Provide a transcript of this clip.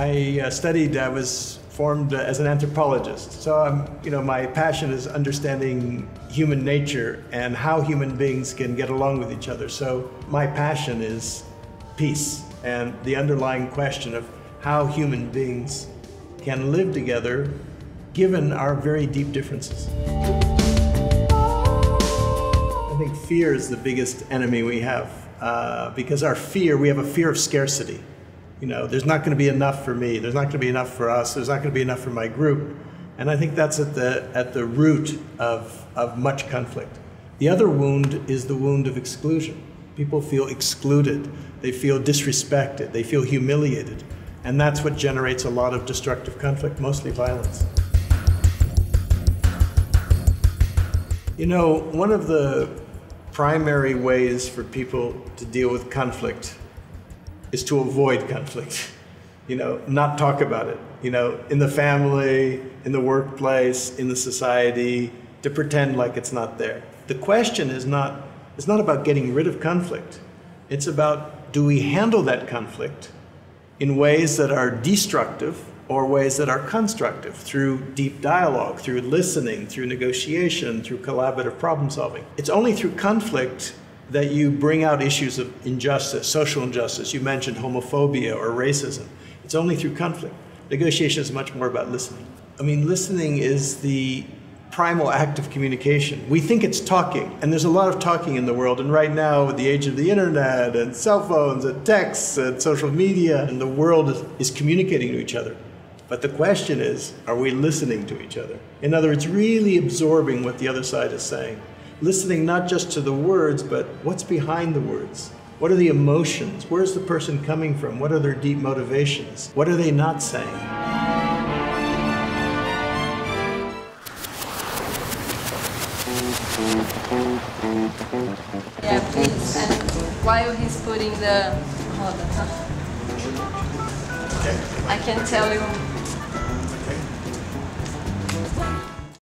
I was formed as an anthropologist. So my passion is understanding human nature and how human beings can get along with each other. So my passion is peace and the underlying question of how human beings can live together given our very deep differences. I think fear is the biggest enemy we have because we have a fear of scarcity. There's not going to be enough for me, there's not going to be enough for us, there's not going to be enough for my group. And I think that's at the root of much conflict. The other wound is the wound of exclusion. People feel excluded, they feel disrespected, they feel humiliated. And that's what generates a lot of destructive conflict, mostly violence. One of the primary ways for people to deal with conflict is to avoid conflict, not talk about it, in the family, in the workplace, in the society, to pretend like it's not there. The question is not about getting rid of conflict. It's about, do we handle that conflict in ways that are destructive or ways that are constructive, through deep dialogue, through listening, through negotiation, through collaborative problem solving. It's only through conflict that you bring out issues of injustice, social injustice. You mentioned homophobia or racism. It's only through conflict. Negotiation is much more about listening. Listening is the primal act of communication. We think it's talking, and there's a lot of talking in the world, and right now with the age of the internet and cell phones and texts and social media, and the world is communicating to each other. But the question is, are we listening to each other? In other words, really absorbing what the other side is saying. Listening not just to the words, but what's behind the words? What are the emotions? Where's the person coming from? What are their deep motivations? What are they not saying? Yeah, please. And while he's putting the... Hold on. Okay. I can tell you